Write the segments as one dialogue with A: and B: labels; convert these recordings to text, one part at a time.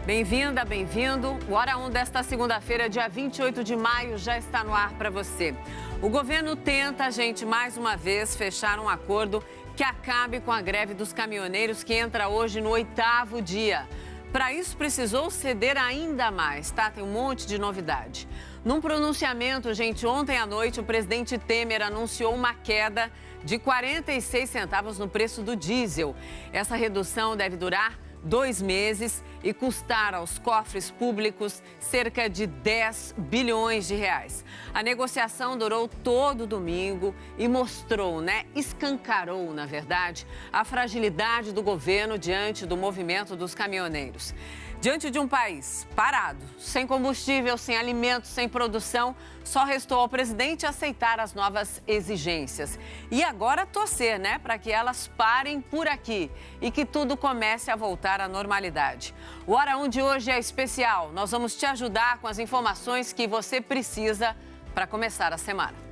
A: Bem-vinda, bem-vindo. O Hora 1 desta segunda-feira, dia 28 de maio, já está no ar para você. O governo tenta, gente, mais uma vez, fechar um acordo que acabe com a greve dos caminhoneiros, que entra hoje no 8º dia. Para isso, precisou ceder ainda mais, tá? Tem um monte de novidade. Num pronunciamento, gente, ontem à noite, o presidente Temer anunciou uma queda de 46 centavos no preço do diesel. Essa redução deve durar 2 meses e custar aos cofres públicos cerca de 10 bilhões de reais. A negociação durou todo domingo e mostrou, escancarou, na verdade, a fragilidade do governo diante do movimento dos caminhoneiros. Diante de um país parado, sem combustível, sem alimentos, sem produção, só restou ao presidente aceitar as novas exigências. E agora torcer, para que elas parem por aqui e que tudo comece a voltar à normalidade. O Hora 1 de hoje é especial. Nós vamos te ajudar com as informações que você precisa para começar a semana.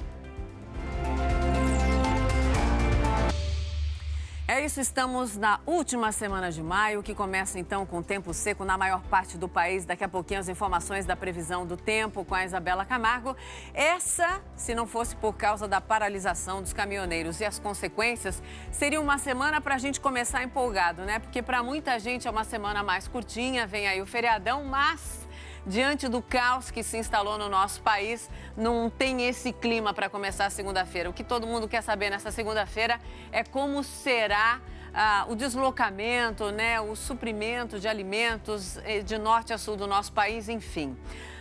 A: É isso, estamos na última semana de maio, que começa então com tempo seco na maior parte do país. Daqui a pouquinho as informações da previsão do tempo com a Isabela Camargo. Essa, se não fosse por causa da paralisação dos caminhoneiros e as consequências, seria uma semana para a gente começar empolgado, Porque para muita gente é uma semana mais curtinha, vem aí o feriadão, mas diante do caos que se instalou no nosso país, não tem esse clima para começar a segunda-feira. O que todo mundo quer saber nessa segunda-feira é como será o deslocamento, o suprimento de alimentos de norte a sul do nosso país, enfim.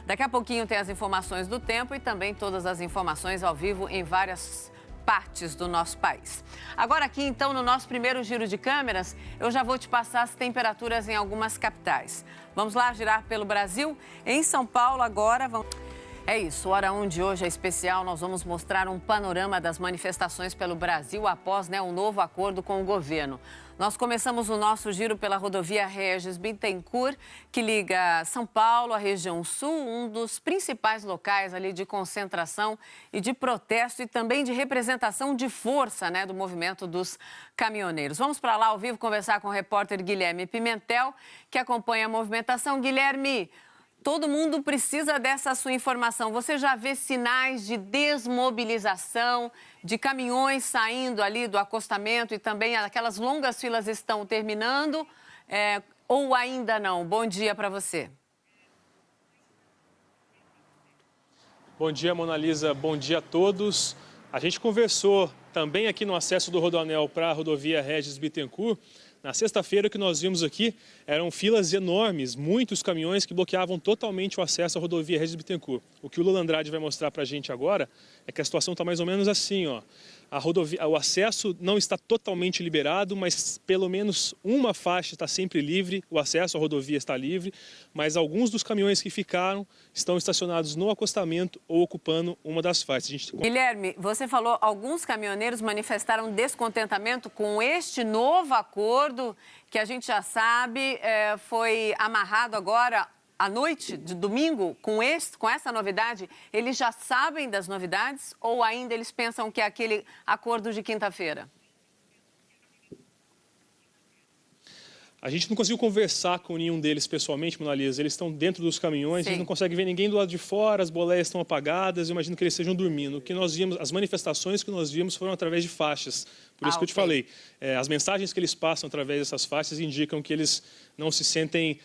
A: Daqui a pouquinho tem as informações do tempo e também todas as informações ao vivo em várias partes do nosso país. Agora aqui, então, no nosso primeiro giro de câmeras, eu já vou te passar as temperaturas em algumas capitais. Vamos lá girar pelo Brasil? Em São Paulo agora, É isso, o Hora 1 de hoje é especial. Nós vamos mostrar um panorama das manifestações pelo Brasil após um novo acordo com o governo. Nós começamos o nosso giro pela rodovia Regis Bittencourt, que liga São Paulo à região sul, um dos principais locais ali de concentração e de protesto e também de representação de força, do movimento dos caminhoneiros. Vamos para lá ao vivo conversar com o repórter Guilherme Pimentel, que acompanha a movimentação. Guilherme, todo mundo precisa dessa sua informação. Você já vê sinais de desmobilização, de caminhões saindo ali do acostamento e também aquelas longas filas estão terminando ou ainda não? Bom dia para você.
B: Bom dia, Mona Lisa. Bom dia a todos. A gente conversou também aqui no acesso do Rodoanel para a rodovia Regis Bittencourt. Na sexta-feira, o que nós vimos aqui eram filas enormes, muitos caminhões que bloqueavam totalmente o acesso à rodovia Regis Bittencourt. O que o Lula Andrade vai mostrar para a gente agora é que a situação está mais ou menos assim, o acesso não está totalmente liberado, mas pelo menos uma faixa está sempre livre, o acesso à rodovia está livre, mas alguns dos caminhões que ficaram estão estacionados no acostamento ou ocupando uma das faixas.
A: Guilherme, você falou alguns caminhoneiros manifestaram descontentamento com este novo acordo, que a gente já sabe foi amarrado agora à noite de domingo, com essa novidade. Eles já sabem das novidades ou ainda eles pensam que é aquele acordo de quinta-feira?
B: A gente não conseguiu conversar com nenhum deles pessoalmente, Mona Lisa. Eles estão dentro dos caminhões, a gente não consegue ver ninguém do lado de fora, as boleias estão apagadas, eu imagino que eles estejam dormindo. O que nós vimos, as manifestações que nós vimos foram através de faixas. Por isso que eu te falei, as mensagens que eles passam através dessas faixas indicam que eles não se sentem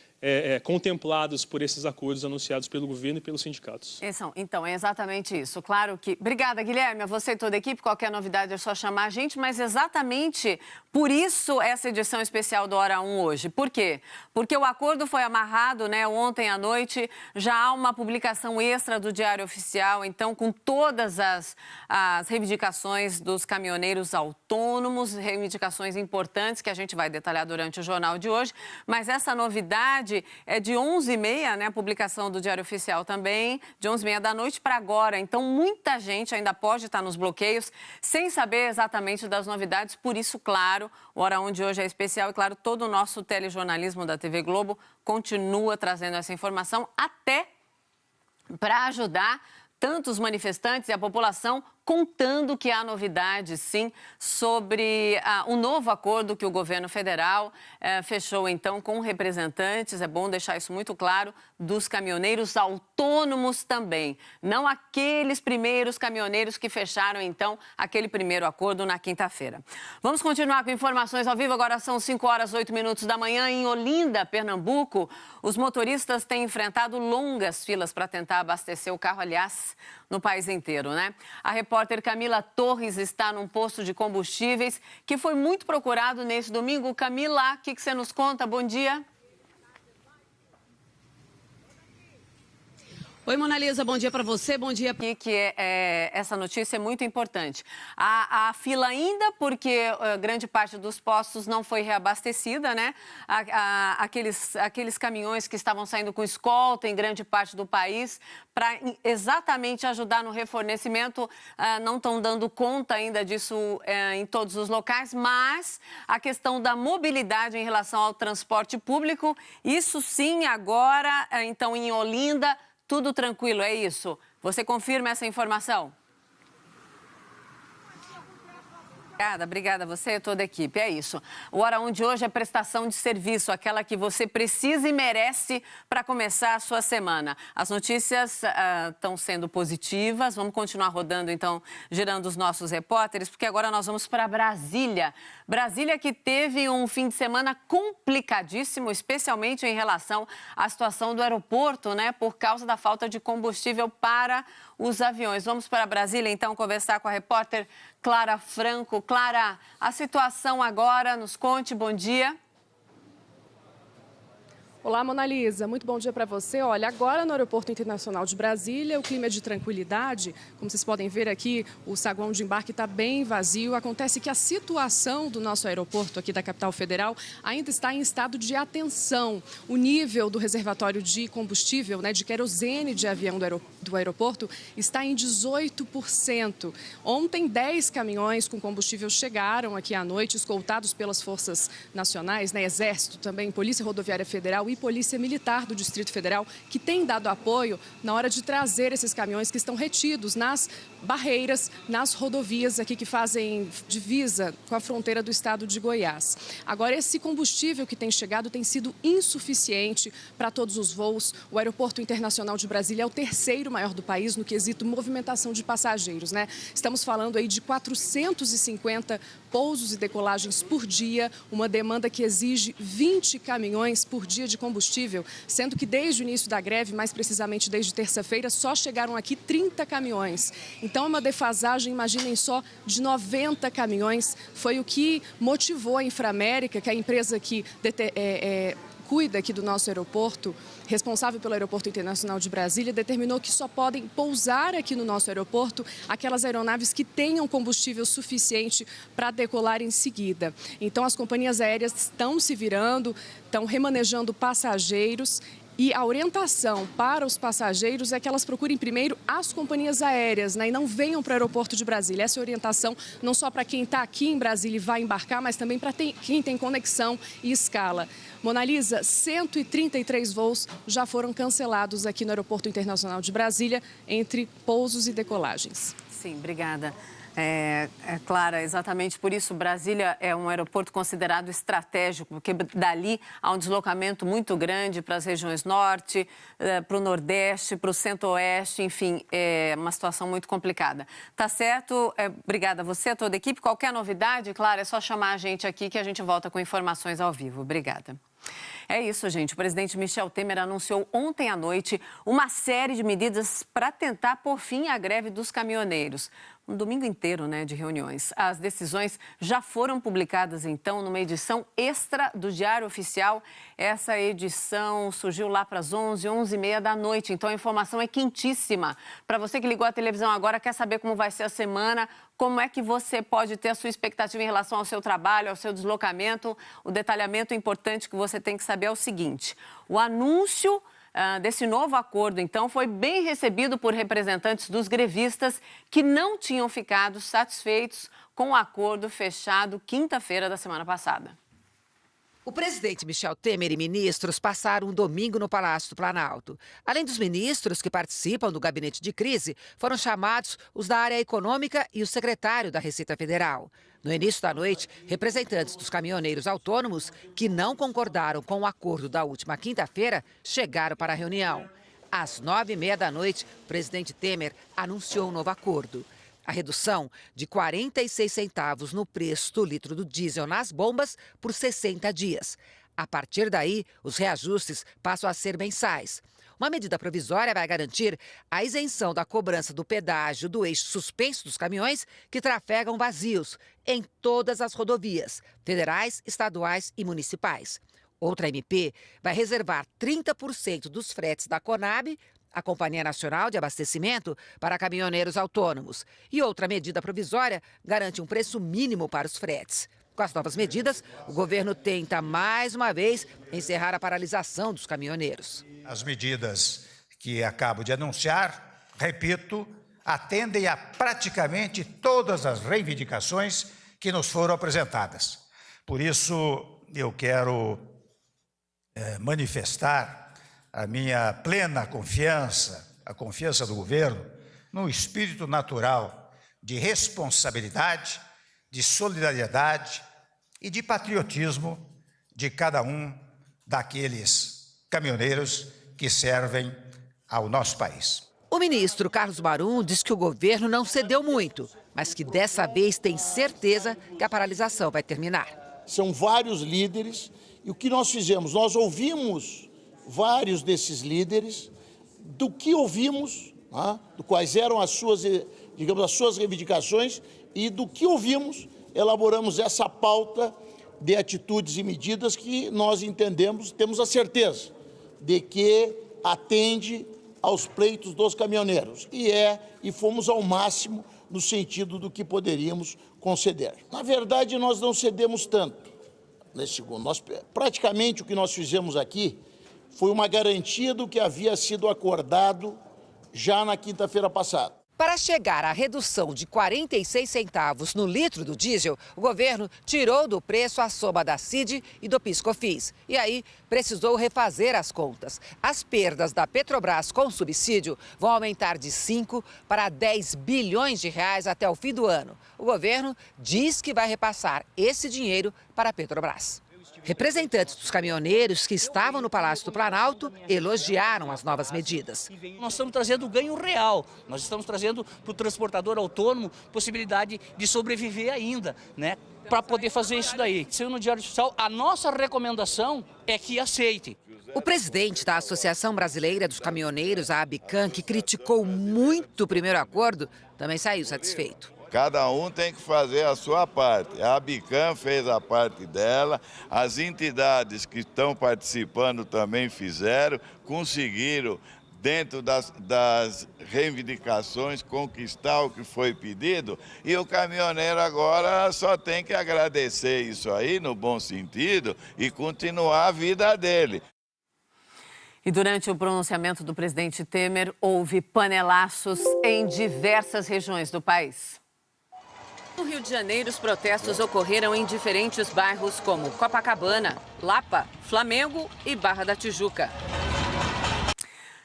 B: contemplados por esses acordos anunciados pelo governo e pelos sindicatos.
A: Então, é exatamente isso. Claro que... Obrigada, Guilherme, a você e toda a equipe. Qualquer novidade é só chamar a gente, mas exatamente por isso essa edição especial do Hora 1 hoje. Por quê? Porque o acordo foi amarrado, ontem à noite, já há uma publicação extra do Diário Oficial, então, com todas as reivindicações dos caminhoneiros autônomos, reivindicações importantes que a gente vai detalhar durante o jornal de hoje, mas essa novidade é de 11h30, a publicação do Diário Oficial também, de 11h30 da noite para agora. Então, muita gente ainda pode estar nos bloqueios sem saber exatamente das novidades. Por isso, claro, o Hora 1 de hoje é especial e, claro, todo o nosso telejornalismo da TV Globo continua trazendo essa informação até para ajudar tanto os manifestantes e a população contando que há novidades, sim, sobre o novo acordo que o governo federal fechou, então, com representantes, é bom deixar isso muito claro, dos caminhoneiros autônomos também. Não aqueles primeiros caminhoneiros que fecharam, então, aquele primeiro acordo na quinta-feira. Vamos continuar com informações ao vivo. Agora são 5h08 da manhã. Em Olinda, Pernambuco, os motoristas têm enfrentado longas filas para tentar abastecer o carro, aliás, no país inteiro, né? A repórter Camila Torres está num posto de combustíveis que foi muito procurado nesse domingo. Camila, o que você nos conta? Bom dia.
C: Oi, Monalisa, bom dia para você, bom dia.
A: Essa notícia é muito importante. A fila ainda, porque grande parte dos postos não foi reabastecida, né? Aqueles caminhões que estavam saindo com escolta em grande parte do país, para exatamente ajudar no refornecimento, não estão dando conta ainda disso em todos os locais, mas a questão da mobilidade em relação ao transporte público, isso sim, agora, então, em Olinda, tudo tranquilo, é isso? Você confirma essa informação? Obrigada a você e toda a equipe, é isso. O Hora 1 de hoje é prestação de serviço, aquela que você precisa e merece para começar a sua semana. As notícias estão sendo positivas, vamos continuar rodando, então, girando os nossos repórteres, porque agora nós vamos para Brasília. Brasília que teve um fim de semana complicadíssimo, especialmente em relação à situação do aeroporto, né, por causa da falta de combustível para os aviões. Vamos para Brasília, então, conversar com a repórter Clara Franco. Clara, a situação agora, nos conte, bom dia.
D: Olá, Monalisa. Muito bom dia para você. Olha, agora no Aeroporto Internacional de Brasília, o clima é de tranquilidade. Como vocês podem ver aqui, o saguão de embarque está bem vazio. Acontece que a situação do nosso aeroporto aqui da capital federal ainda está em estado de atenção. O nível do reservatório de combustível, de querosene de avião do aeroporto, está em 18%. Ontem, 10 caminhões com combustível chegaram aqui à noite, escoltados pelas forças nacionais, Exército também, Polícia Rodoviária Federal e Polícia Militar do Distrito Federal, que tem dado apoio na hora de trazer esses caminhões que estão retidos nas barreiras, nas rodovias aqui que fazem divisa com a fronteira do estado de Goiás. Agora, esse combustível que tem chegado tem sido insuficiente para todos os voos. O Aeroporto Internacional de Brasília é o terceiro maior do país no quesito movimentação de passageiros, Estamos falando aí de 450 pousos e decolagens por dia, uma demanda que exige 20 caminhões por dia de combustível, sendo que desde o início da greve, mais precisamente desde terça-feira, só chegaram aqui 30 caminhões. Então, é uma defasagem, imaginem só, de 90 caminhões. Foi o que motivou a Inframérica, que é a empresa que cuida aqui do nosso aeroporto, responsável pelo Aeroporto Internacional de Brasília, determinou que só podem pousar aqui no nosso aeroporto aquelas aeronaves que tenham combustível suficiente para decolar em seguida. Então, as companhias aéreas estão se virando, estão remanejando passageiros. E a orientação para os passageiros é que elas procurem primeiro as companhias aéreas, e não venham para o aeroporto de Brasília. Essa é a orientação não só para quem está aqui em Brasília e vai embarcar, mas também para quem tem conexão e escala. Monalisa, 133 voos já foram cancelados aqui no Aeroporto Internacional de Brasília, entre pousos e decolagens.
A: Sim, obrigada. Clara, exatamente por isso Brasília é um aeroporto considerado estratégico, porque dali há um deslocamento muito grande para as regiões norte, para o nordeste, para o centro-oeste, enfim, é uma situação muito complicada. Tá certo? Obrigada a você, a toda a equipe. Qualquer novidade, Clara, é só chamar a gente aqui que a gente volta com informações ao vivo. Obrigada. É isso, gente. O presidente Michel Temer anunciou ontem à noite uma série de medidas para tentar pôr fim à greve dos caminhoneiros. Um domingo inteiro, de reuniões. As decisões já foram publicadas, então, numa edição extra do Diário Oficial. Essa edição surgiu lá para as 11h da noite. Então, a informação é quentíssima. Para você que ligou a televisão agora, quer saber como vai ser a semana, como é que você pode ter a sua expectativa em relação ao seu trabalho, ao seu deslocamento, o detalhamento importante que você tem que saber é o seguinte: o anúncio desse novo acordo, então, foi bem recebido por representantes dos grevistas que não tinham ficado satisfeitos com o acordo fechado quinta-feira da semana passada.
E: O presidente Michel Temer e ministros passaram um domingo no Palácio do Planalto. Além dos ministros que participam do gabinete de crise, foram chamados os da área econômica e o secretário da Receita Federal. No início da noite, representantes dos caminhoneiros autônomos que não concordaram com o acordo da última quinta-feira chegaram para a reunião. Às 9h30 da noite, o presidente Temer anunciou um novo acordo. A redução de 46 centavos no preço do litro do diesel nas bombas por 60 dias. A partir daí, os reajustes passam a ser mensais. Uma medida provisória vai garantir a isenção da cobrança do pedágio do eixo suspenso dos caminhões que trafegam vazios em todas as rodovias, federais, estaduais e municipais. Outra MP vai reservar 30% dos fretes da Conab, a Companhia Nacional de Abastecimento, para caminhoneiros autônomos. E outra medida provisória garante um preço mínimo para os fretes. Com as novas medidas, o governo tenta, mais uma vez, encerrar a paralisação dos caminhoneiros.
F: As medidas que acabo de anunciar, repito, atendem a praticamente todas as reivindicações que nos foram apresentadas. Por isso, eu quero manifestar a minha plena confiança, a confiança do governo, no espírito natural de responsabilidade, de solidariedade e de patriotismo de cada um daqueles caminhoneiros que servem ao nosso país.
E: O ministro Carlos Marum diz que o governo não cedeu muito, mas que dessa vez tem certeza que a paralisação vai terminar.
G: São vários líderes e o que nós fizemos? Nós ouvimos vários desses líderes, do que ouvimos, do quais eram as suas, digamos, as suas reivindicações, e do que ouvimos, elaboramos essa pauta de atitudes e medidas que nós entendemos, temos a certeza de que atende aos pleitos dos caminhoneiros. E fomos ao máximo no sentido do que poderíamos conceder. Na verdade, nós não cedemos tanto nesse segundo. Praticamente o que nós fizemos aqui foi uma garantia do que havia sido acordado já na quinta-feira passada.
E: Para chegar à redução de 46 centavos no litro do diesel, o governo tirou do preço a soma da CID e do PIS/COFINS. E aí precisou refazer as contas. As perdas da Petrobras com subsídio vão aumentar de 5 para 10 bilhões de reais até o fim do ano. O governo diz que vai repassar esse dinheiro para a Petrobras. Representantes dos caminhoneiros que estavam no Palácio do Planalto elogiaram as novas medidas.
H: Nós estamos trazendo ganho real, nós estamos trazendo para o transportador autônomo possibilidade de sobreviver ainda, né? Para poder fazer isso daí. Saiu no Diário Oficial, a nossa recomendação é que aceite.
E: O presidente da Associação Brasileira dos Caminhoneiros, a ABICAM, que criticou muito o primeiro acordo, também saiu satisfeito.
I: Cada um tem que fazer a sua parte. A ABICAM fez a parte dela, as entidades que estão participando também fizeram, conseguiram, dentro das reivindicações, conquistar o que foi pedido. E o caminhoneiro agora só tem que agradecer isso aí, no bom sentido, e continuar a vida dele.
A: E durante o pronunciamento do presidente Temer, houve panelaços em diversas regiões do país. No Rio de Janeiro, os protestos ocorreram em diferentes bairros como Copacabana, Lapa, Flamengo e Barra da Tijuca.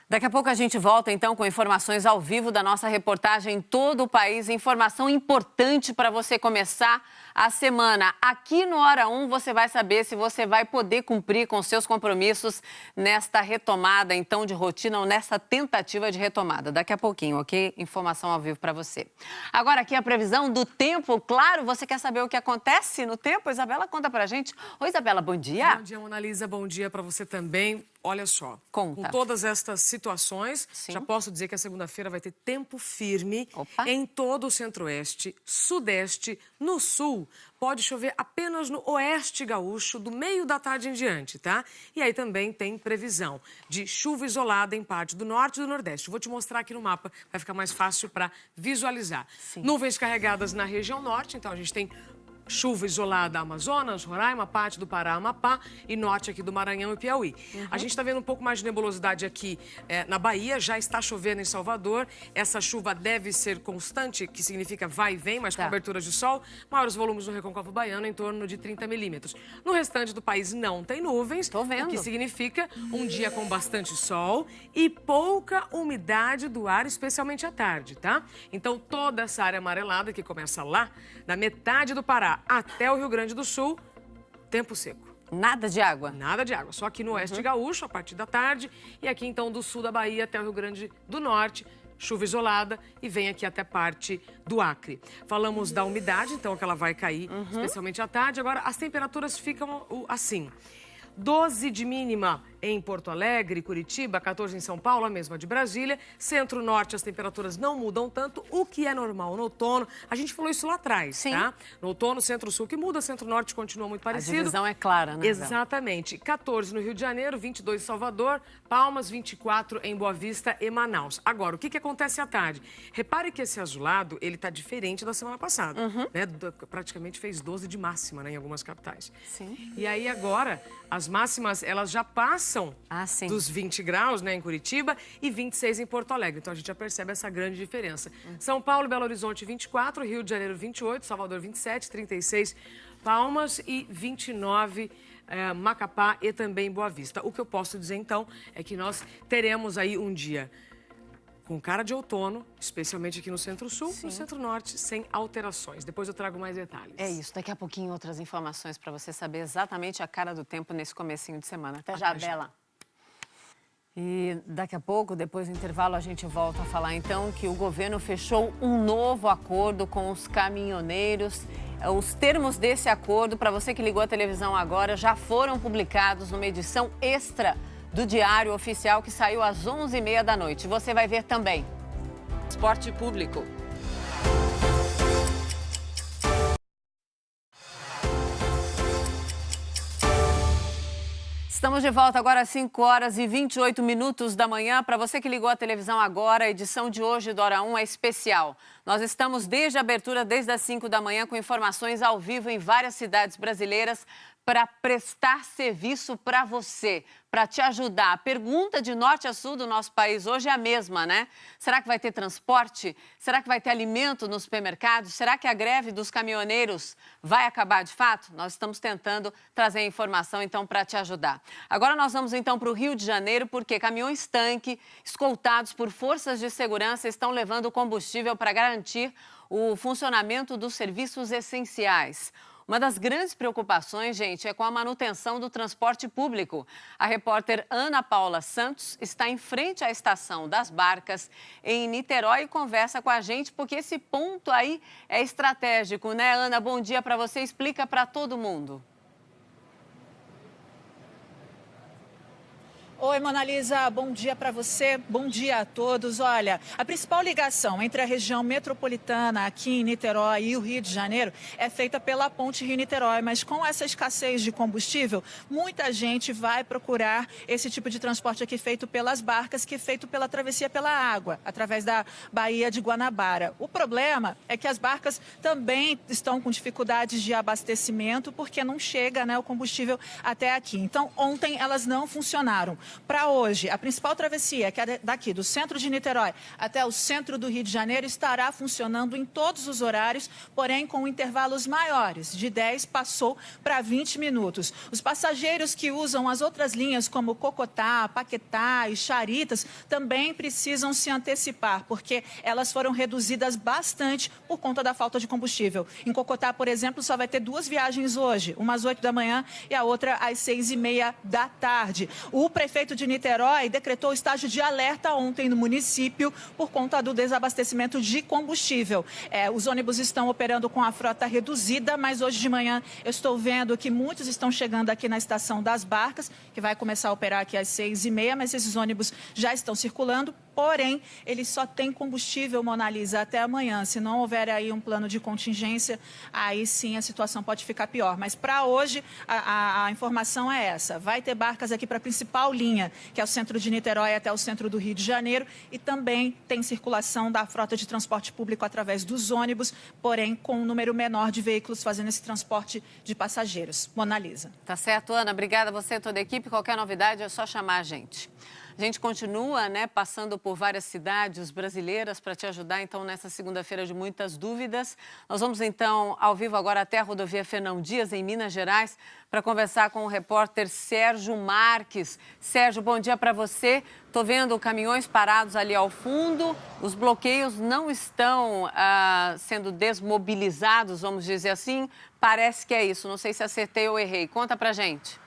A: Daqui a pouco a gente volta, então, com informações ao vivo da nossa reportagem em todo o país. Informação importante para você começar a semana. Aqui no Hora 1 você vai saber se você vai poder cumprir com seus compromissos nesta retomada, então, de rotina ou nessa tentativa de retomada. Daqui a pouquinho, ok? Informação ao vivo para você. Agora aqui a previsão do tempo. Claro, você quer saber o que acontece no tempo? Isabela, conta pra gente. Oi, Isabela, bom dia.
D: Bom dia, Mona Lisa. Bom dia para você também. Olha só,
A: conta.
D: Com todas estas situações,
A: Sim.
D: já posso dizer que a segunda-feira vai ter tempo firme
A: Opa.
D: em todo o centro-oeste, sudeste, no sul. Pode chover apenas no oeste gaúcho, do meio da tarde em diante, tá? E aí também tem previsão de chuva isolada em parte do norte e do nordeste. Vou te mostrar aqui no mapa, vai ficar mais fácil para visualizar.
A: Sim.
D: Nuvens carregadas na região norte, então a gente tem
J: chuva isolada Amazonas, Roraima, parte do Pará, Amapá e norte aqui do Maranhão e Piauí. A gente está vendo um pouco mais de nebulosidade aqui na Bahia, já está chovendo em Salvador. Essa chuva deve ser constante, que significa vai e vem, mas com coberturas de sol. Maiores volumes no Recôncavo Baiano, em torno de 30 milímetros. No restante do país não tem nuvens, o que significa um dia com bastante sol e pouca umidade do ar, especialmente à tarde, tá? Então toda essa área amarelada que começa lá, da metade do Pará até o Rio Grande do Sul, tempo seco.
A: Nada de água?
J: Nada de água, só aqui no oeste gaúcho, a partir da tarde, e aqui então do sul da Bahia até o Rio Grande do Norte, chuva isolada e vem aqui até parte do Acre. Falamos da umidade, então que ela vai cair, especialmente à tarde. Agora, as temperaturas ficam assim. 12 de mínima em Porto Alegre, Curitiba, 14 em São Paulo, a mesma de Brasília. Centro-Norte, as temperaturas não mudam tanto, o que é normal no outono. A gente falou isso lá atrás, tá? No outono, Centro-Sul que muda, Centro-Norte continua muito parecido.
A: A divisão é clara, né?
J: Exatamente. 14 no Rio de Janeiro, 22 em Salvador, Palmas, 24 em Boa Vista e Manaus. Agora, o que acontece à tarde? Repare que esse azulado, ele tá diferente da semana passada, né? Praticamente fez 12 de máxima, né, em algumas capitais. E aí agora, as máximas, elas já passam dos 20 graus, né, em Curitiba e 26 em Porto Alegre. Então, a gente já percebe essa grande diferença. São Paulo e Belo Horizonte, 24, Rio de Janeiro, 28, Salvador, 27, 36, Palmas e 29, Macapá e também Boa Vista. O que eu posso dizer, então, é que nós teremos aí um dia com cara de outono, especialmente aqui no Centro-Sul, no Centro-Norte, sem alterações. Depois eu trago mais detalhes.
A: É isso, daqui a pouquinho outras informações para você saber exatamente a cara do tempo nesse comecinho de semana. Até já, Bela. E daqui a pouco, depois do intervalo, a gente volta a falar então que o governo fechou um novo acordo com os caminhoneiros. Os termos desse acordo, para você que ligou a televisão agora, já foram publicados numa edição extra do Diário Oficial que saiu às 11h30 da noite. Você vai ver também. Transporte público. Estamos de volta agora às 5h28 da manhã. Para você que ligou a televisão agora, a edição de hoje do Hora 1 é especial. Nós estamos desde a abertura, desde as 5 da manhã, com informações ao vivo em várias cidades brasileiras para prestar serviço para você, para te ajudar. A pergunta de norte a sul do nosso país hoje é a mesma, né? Será que vai ter transporte? Será que vai ter alimento nos supermercados? Será que a greve dos caminhoneiros vai acabar de fato? Nós estamos tentando trazer a informação, então, para te ajudar. Agora nós vamos, então, para o Rio de Janeiro, porque caminhões-tanque, escoltados por forças de segurança, estão levando combustível para garantir o funcionamento dos serviços essenciais. Uma das grandes preocupações, gente, é com a manutenção do transporte público. A repórter Ana Paula Santos está em frente à estação das Barcas, em Niterói, e conversa com a gente, porque esse ponto aí é estratégico, né, Ana? Bom dia para você, explica para todo mundo.
K: Oi, Monalisa, bom dia para você, bom dia a todos. Olha, a principal ligação entre a região metropolitana aqui em Niterói e o Rio de Janeiro é feita pela ponte Rio-Niterói, mas com essa escassez de combustível, muita gente vai procurar esse tipo de transporte aqui feito pelas barcas, que é feito pela travessia pela água, através da Baía de Guanabara. O problema é que as barcas também estão com dificuldades de abastecimento, porque não chega, né, o combustível até aqui. Então, ontem elas não funcionaram. Para hoje, a principal travessia, que é daqui do centro de Niterói até o centro do Rio de Janeiro, estará funcionando em todos os horários, porém com intervalos maiores. De 10 passou para 20 minutos. Os passageiros que usam as outras linhas, como Cocotá, Paquetá e Charitas, também precisam se antecipar, porque elas foram reduzidas bastante por conta da falta de combustível. Em Cocotá, por exemplo, só vai ter 2 viagens hoje, uma às 8 da manhã e a outra às 6h30 da tarde. O prefeito de Niterói decretou estágio de alerta ontem no município por conta do desabastecimento de combustível. Os ônibus estão operando com a frota reduzida, mas hoje de manhã eu estou vendo que muitos estão chegando aqui na estação das Barcas, que vai começar a operar aqui às 6h30, mas esses ônibus já estão circulando. Porém, eles só têm combustível, Monalisa, até amanhã. Se não houver aí um plano de contingência, aí sim a situação pode ficar pior. Mas para hoje, a informação é essa. Vai ter barcas aqui para a principal linha linha, que é o centro de Niterói até o centro do Rio de Janeiro, e também tem circulação da frota de transporte público através dos ônibus, porém com um número menor de veículos fazendo esse transporte de passageiros. Mona Lisa.
A: Tá certo, Ana. Obrigada a você e toda a equipe. Qualquer novidade é só chamar a gente. A gente continua, passando por várias cidades brasileiras para te ajudar, então, nessa segunda-feira de muitas dúvidas. Nós vamos, então, ao vivo agora até a rodovia Fernão Dias, em Minas Gerais, para conversar com o repórter Sérgio Marques. Sérgio, bom dia para você. Estou vendo caminhões parados ali ao fundo. Os bloqueios não estão sendo desmobilizados, vamos dizer assim. Parece que é isso. Não sei se acertei ou errei. Conta para gente.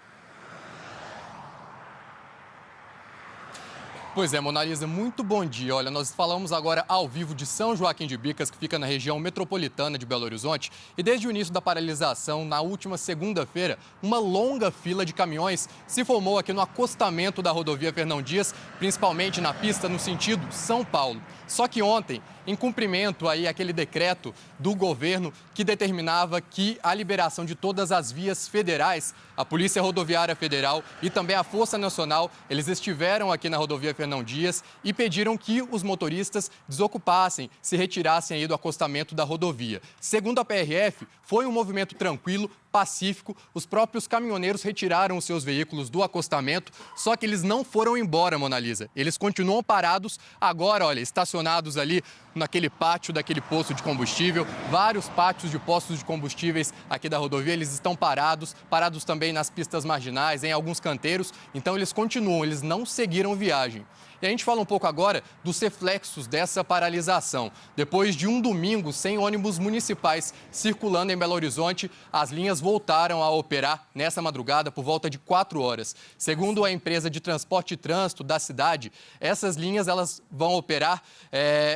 L: Pois é, Mona Lisa, muito bom dia. Olha, nós falamos agora ao vivo de São Joaquim de Bicas, que fica na região metropolitana de Belo Horizonte. E desde o início da paralisação, na última segunda-feira, uma longa fila de caminhões se formou aqui no acostamento da rodovia Fernão Dias, principalmente na pista no sentido São Paulo. Só que ontem, em cumprimento aí aquele decreto do governo que determinava que a liberação de todas as vias federais, a Polícia Rodoviária Federal e também a Força Nacional, eles estiveram aqui na rodovia Fernão Dias e pediram que os motoristas desocupassem, se retirassem aí do acostamento da rodovia. Segundo a PRF, foi um movimento tranquilo, pacífico. Os próprios caminhoneiros retiraram os seus veículos do acostamento, só que eles não foram embora, Mona Lisa. Eles continuam parados agora, olha, estacionados ali naquele pátio daquele posto de combustível. Vários pátios de postos de combustíveis aqui da rodovia, eles estão parados também nas pistas marginais, em alguns canteiros. Então eles continuam, eles não seguiram viagem. E a gente fala um pouco agora dos reflexos dessa paralisação. Depois de um domingo sem ônibus municipais circulando em Belo Horizonte, as linhas voltaram a operar nessa madrugada por volta de 4 horas. Segundo a empresa de transporte e trânsito da cidade, essas linhas elas vão operar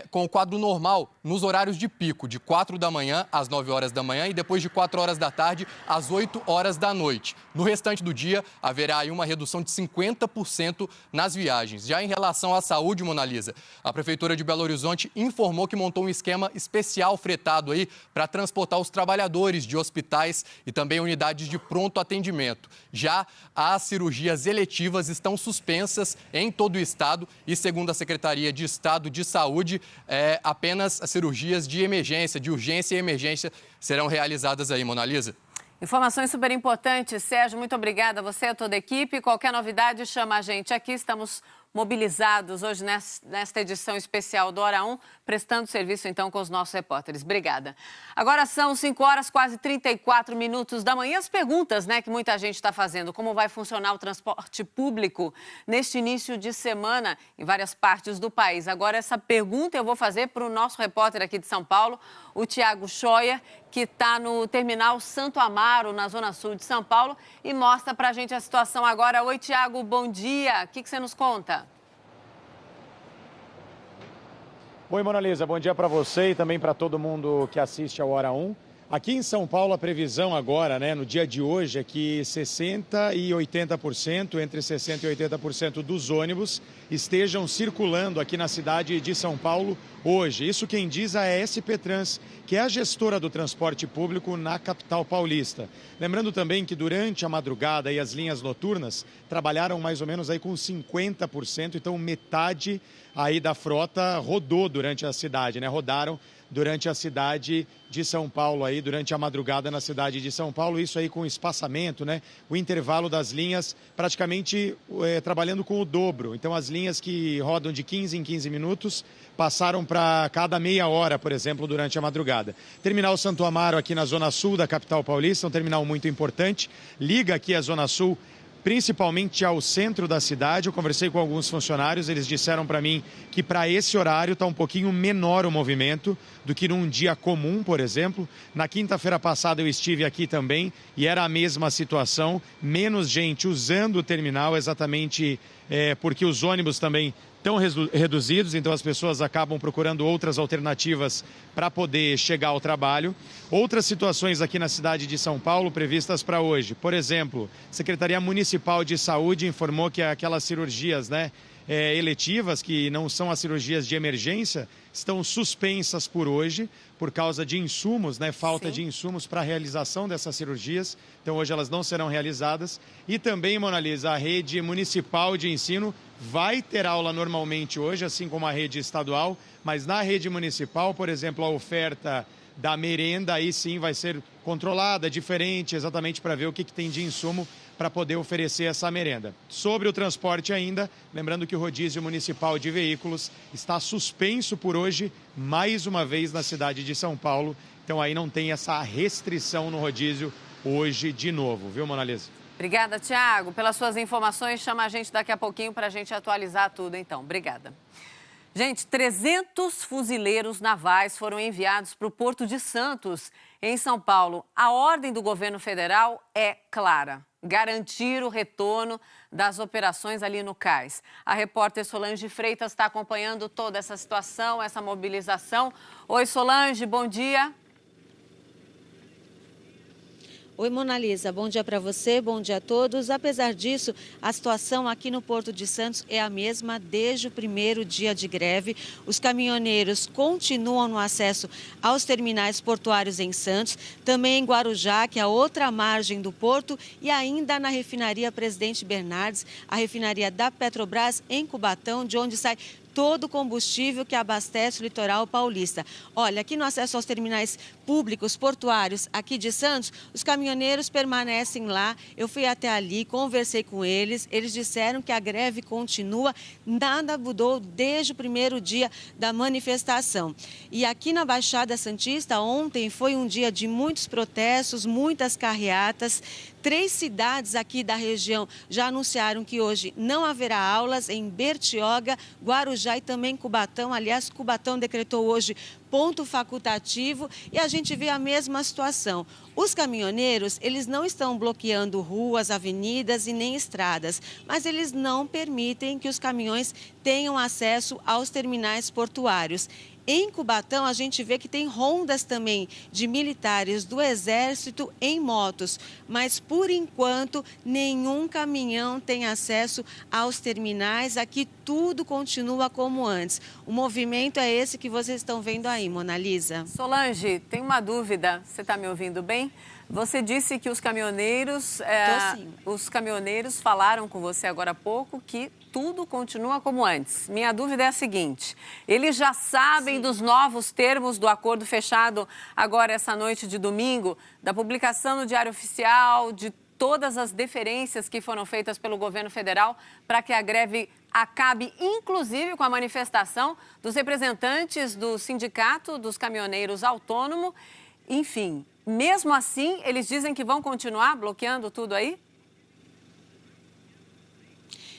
L: com o quadro normal nos horários de pico, de 4 da manhã às 9 horas da manhã e depois de 4 horas da tarde às 8 horas da noite. No restante do dia, haverá aí uma redução de 50% nas viagens. Já em relação à saúde, Mona Lisa, a Prefeitura de Belo Horizonte informou que montou um esquema especial fretado aí para transportar os trabalhadores de hospitais e também unidades de pronto atendimento. Já as cirurgias eletivas estão suspensas em todo o estado e, segundo a Secretaria de Estado de Saúde, apenas as cirurgias de emergência, de urgência e emergência serão realizadas aí, Mona Lisa.
A: Informações super importantes, Sérgio. Muito obrigada a você e a toda a equipe. Qualquer novidade, chama a gente aqui. Estamos mobilizados hoje nesta edição especial do Hora 1, prestando serviço, então, com os nossos repórteres. Obrigada. Agora são 5 horas, quase 34 minutos da manhã. As perguntas, que muita gente está fazendo. Como vai funcionar o transporte público neste início de semana em várias partes do país? Agora, essa pergunta eu vou fazer para o nosso repórter aqui de São Paulo, o Tiago Scheuer, que está no terminal Santo Amaro, na Zona Sul de São Paulo, e mostra para a gente a situação agora. Oi, Tiago, bom dia. O que você nos conta?
M: Oi, Mona Lisa, bom dia para você e também para todo mundo que assiste ao Hora 1. Aqui em São Paulo, a previsão agora, no dia de hoje, é que 60% e 80%, entre 60% e 80% dos ônibus estejam circulando aqui na cidade de São Paulo hoje. Isso quem diz a SP Trans, que é a gestora do transporte público na capital paulista. Lembrando também que durante a madrugada as linhas noturnas trabalharam mais ou menos aí com 50%, então metade aí da frota rodou durante a cidade, rodaram durante a cidade de São Paulo, aí, durante a madrugada na cidade de São Paulo, isso aí com espaçamento, o intervalo das linhas praticamente trabalhando com o dobro. Então as linhas que rodam de 15 em 15 minutos passaram para cada meia hora, por exemplo, durante a madrugada. Terminal Santo Amaro aqui na Zona Sul da capital paulista, um terminal muito importante, liga aqui a Zona Sul principalmente ao centro da cidade. Eu conversei com alguns funcionários, eles disseram para mim que para esse horário está um pouquinho menor o movimento do que num dia comum, por exemplo. Na quinta-feira passada eu estive aqui também e era a mesma situação, menos gente usando o terminal, exatamente porque os ônibus também estão reduzidos, então as pessoas acabam procurando outras alternativas para poder chegar ao trabalho. Outras situações aqui na cidade de São Paulo previstas para hoje. Por exemplo, a Secretaria Municipal de Saúde informou que aquelas cirurgias, eletivas, que não são as cirurgias de emergência, estão suspensas por hoje, por causa de insumos, né? Falta de insumos para a realização dessas cirurgias. Então, hoje elas não serão realizadas. E também, Mona Lisa, a rede municipal de ensino vai ter aula normalmente hoje, assim como a rede estadual, mas na rede municipal, por exemplo, a oferta da merenda aí sim vai ser controlada, diferente, exatamente para ver o que tem de insumo para poder oferecer essa merenda. Sobre o transporte ainda, lembrando que o rodízio municipal de veículos está suspenso por hoje, mais uma vez na cidade de São Paulo. Então aí não tem essa restrição no rodízio hoje de novo, viu, Mona Lisa?
A: Obrigada, Tiago, pelas suas informações. Chama a gente daqui a pouquinho para a gente atualizar tudo, então. Obrigada. Gente, 300 fuzileiros navais foram enviados para o Porto de Santos, em São Paulo. A ordem do governo federal é clara: garantir o retorno das operações ali no cais. A repórter Solange Freitas está acompanhando toda essa situação, essa mobilização. Oi, Solange, bom dia.
N: Oi, Mona Lisa, bom dia para você, bom dia a todos. Apesar disso, a situação aqui no Porto de Santos é a mesma desde o primeiro dia de greve. Os caminhoneiros continuam no acesso aos terminais portuários em Santos, também em Guarujá, que é a outra margem do porto, e ainda na refinaria Presidente Bernardes, a refinaria da Petrobras em Cubatão, de onde sai todo o combustível que abastece o litoral paulista. Olha, aqui no acesso aos terminais públicos portuários aqui de Santos, os caminhoneiros permanecem lá. Eu fui até ali, conversei com eles, eles disseram que a greve continua, nada mudou desde o primeiro dia da manifestação. E aqui na Baixada Santista, ontem foi um dia de muitos protestos, muitas carreatas. 3 cidades aqui da região já anunciaram que hoje não haverá aulas, em Bertioga, Guarujá e também Cubatão. Aliás, Cubatão decretou hoje ponto facultativo e a gente vê a mesma situação. Os caminhoneiros, eles não estão bloqueando ruas, avenidas e nem estradas, mas eles não permitem que os caminhões tenham acesso aos terminais portuários. Em Cubatão, a gente vê que tem rondas também de militares do Exército em motos, mas por enquanto nenhum caminhão tem acesso aos terminais. Aqui tudo continua como antes. O movimento é esse que vocês estão vendo aí, Mona Lisa.
A: Solange, tem uma dúvida. Você está me ouvindo bem? Você disse que os caminhoneiros falaram com você agora há pouco que tudo continua como antes. Minha dúvida é a seguinte: eles já sabem dos novos termos do acordo fechado agora essa noite de domingo, da publicação no Diário Oficial, de todas as deferências que foram feitas pelo governo federal para que a greve acabe, inclusive com a manifestação dos representantes do Sindicato dos Caminhoneiros Autônomos. Enfim, mesmo assim, eles dizem que vão continuar bloqueando tudo aí?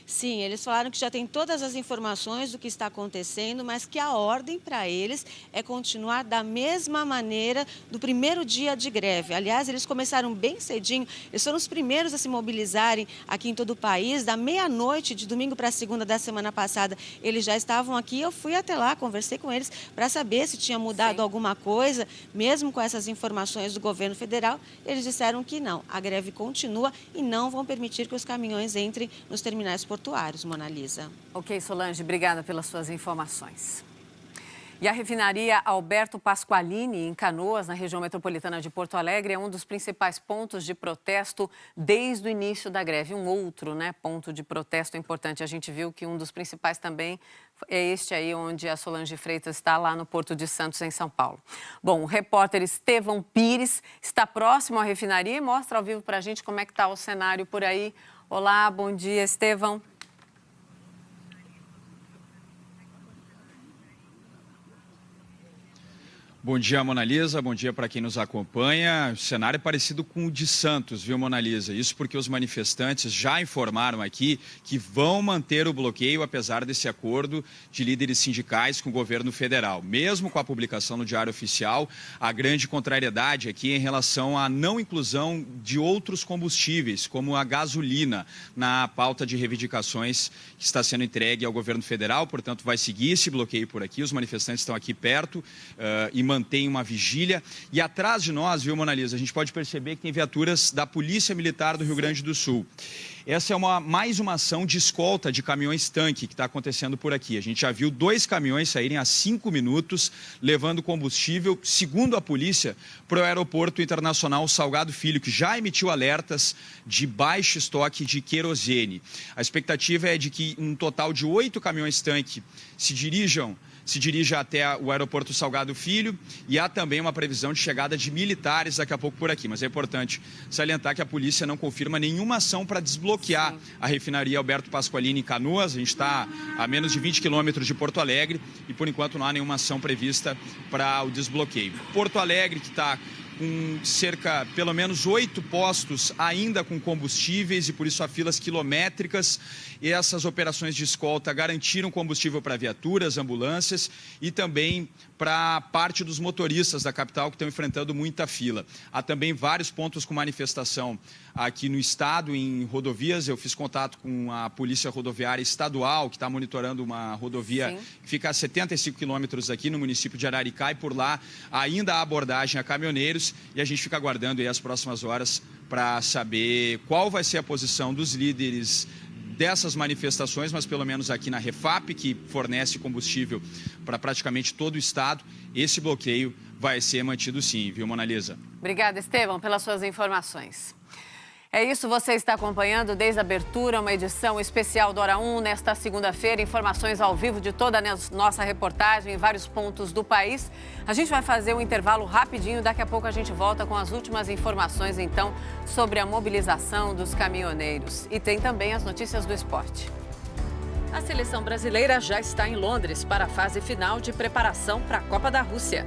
N: Sim, eles falaram que já tem todas as informações do que está acontecendo, mas que a ordem para eles é continuar da mesma maneira do primeiro dia de greve. Aliás, eles começaram bem cedinho, eles foram os primeiros a se mobilizarem aqui em todo o país. Da meia-noite de domingo para segunda da semana passada, eles já estavam aqui. Eu fui até lá, conversei com eles para saber se tinha mudado alguma coisa, mesmo com essas informações do governo federal. Eles disseram que não, a greve continua e não vão permitir que os caminhões entrem nos terminais portuários, Mona Lisa.
A: Ok, Solange, obrigada pelas suas informações. E a refinaria Alberto Pasqualini, em Canoas, na região metropolitana de Porto Alegre, é um dos principais pontos de protesto desde o início da greve. Um outro, ponto de protesto importante. A gente viu que um dos principais também é este aí, onde a Solange Freitas está, lá no Porto de Santos, em São Paulo. Bom, o repórter Estevão Pires está próximo à refinaria e mostra ao vivo para a gente como é que está o cenário por aí. Olá, bom dia, Estevão.
O: Bom dia, Mona Lisa. Bom dia para quem nos acompanha. O cenário é parecido com o de Santos, viu, Mona Lisa? Isso porque os manifestantes já informaram aqui que vão manter o bloqueio, apesar desse acordo de líderes sindicais com o governo federal. Mesmo com a publicação no Diário Oficial, a grande contrariedade aqui é em relação à não inclusão de outros combustíveis, como a gasolina, na pauta de reivindicações que está sendo entregue ao governo federal. Portanto, vai seguir esse bloqueio por aqui. Os manifestantes estão aqui perto e mantém uma vigília. E atrás de nós, viu, Mona Lisa, a gente pode perceber que tem viaturas da Polícia Militar do Rio Grande do Sul. essa é mais uma ação de escolta de caminhões-tanque que está acontecendo por aqui. A gente já viu 2 caminhões saírem há 5 minutos, levando combustível, segundo a polícia, para o Aeroporto Internacional Salgado Filho, que já emitiu alertas de baixo estoque de querosene. A expectativa é de que um total de 8 caminhões-tanque se dirija até o Aeroporto Salgado Filho, e há também uma previsão de chegada de militares daqui a pouco por aqui. Mas é importante salientar que a polícia não confirma nenhuma ação para desbloquear a refinaria Alberto Pasqualini em Canoas. A gente está a menos de 20 quilômetros de Porto Alegre e, por enquanto, não há nenhuma ação prevista para o desbloqueio. Porto Alegre, que está com pelo menos 8 postos ainda com combustíveis e por isso há filas quilométricas. E essas operações de escolta garantiram combustível para viaturas, ambulâncias e também para parte dos motoristas da capital que estão enfrentando muita fila. Há também vários pontos com manifestação aqui no estado, em rodovias. Eu fiz contato com a Polícia Rodoviária Estadual, que está monitorando uma rodovia que fica a 75 quilômetros aqui no município de Araricá, e por lá ainda há abordagem a caminhoneiros, e a gente fica aguardando aí as próximas horas para saber qual vai ser a posição dos líderes dessas manifestações, mas pelo menos aqui na Refap, que fornece combustível para praticamente todo o estado, esse bloqueio vai ser mantido sim, viu, Mona Lisa?
A: Obrigada, Estevão, pelas suas informações. É isso, você está acompanhando desde a abertura uma edição especial do Hora 1 nesta segunda-feira. Informações ao vivo de toda a nossa reportagem em vários pontos do país. A gente vai fazer um intervalo rapidinho, daqui a pouco a gente volta com as últimas informações, então, sobre a mobilização dos caminhoneiros. E tem também as notícias do esporte. A seleção brasileira já está em Londres para a fase final de preparação para a Copa da Rússia.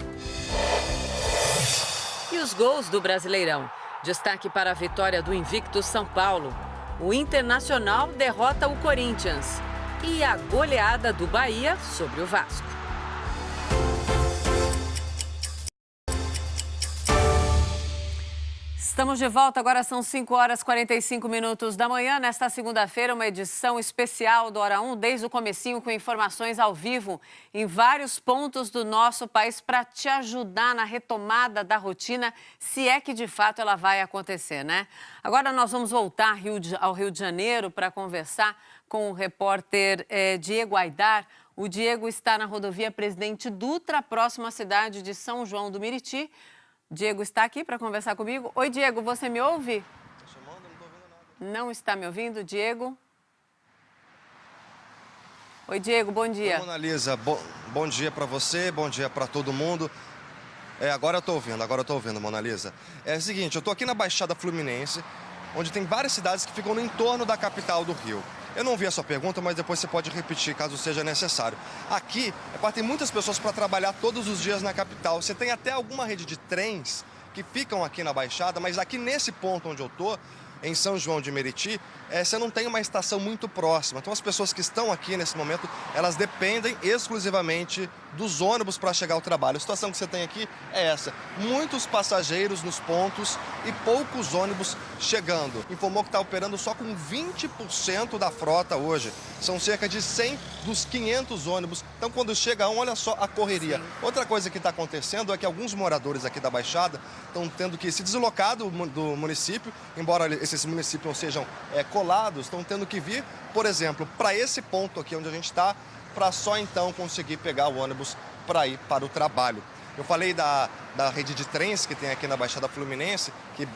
A: E os gols do Brasileirão. Destaque para a vitória do invicto São Paulo. O Internacional derrota o Corinthians. E a goleada do Bahia sobre o Vasco. Estamos de volta, agora são 5h45 da manhã. Nesta segunda-feira, uma edição especial do Hora 1, desde o comecinho, com informações ao vivo em vários pontos do nosso país para te ajudar na retomada da rotina, se é que de fato ela vai acontecer, né? Agora nós vamos voltar ao Rio de Janeiro para conversar com o repórter Diego Aidar. O Diego está na rodovia Presidente Dutra, próximo à cidade de São João do Meriti. Diego está aqui para conversar comigo. Oi, Diego, você me ouve?
P: Estou chamando, não estou ouvindo nada.
A: Não está me ouvindo, Diego? Oi, Diego, bom dia.
P: Oi, Mona Lisa, bom dia para você, bom dia para todo mundo. Agora eu estou ouvindo, Mona Lisa. É o seguinte, eu estou aqui na Baixada Fluminense, onde tem várias cidades que ficam no entorno da capital do Rio. Eu não vi a sua pergunta, mas depois você pode repetir, caso seja necessário. Aqui, tem muitas pessoas para trabalhar todos os dias na capital. Você tem até alguma rede de trens que ficam aqui na Baixada, mas aqui nesse ponto onde eu estou, em São João de Meriti, você não tem uma estação muito próxima. Então as pessoas que estão aqui nesse momento, elas dependem exclusivamente dos ônibus para chegar ao trabalho. A situação que você tem aqui é essa. Muitos passageiros nos pontos e poucos ônibus chegando. Informou que está operando só com 20% da frota hoje. São cerca de 100 dos 500 ônibus. Então quando chega um, olha só a correria. Sim. Outra coisa que está acontecendo é que alguns moradores aqui da Baixada estão tendo que se deslocar do município, embora esses municípios não sejam colados, estão tendo que vir, por exemplo, para esse ponto aqui onde a gente está, para só então conseguir pegar o ônibus para ir para o trabalho. Eu falei da rede de trens que tem aqui na Baixada Fluminense, que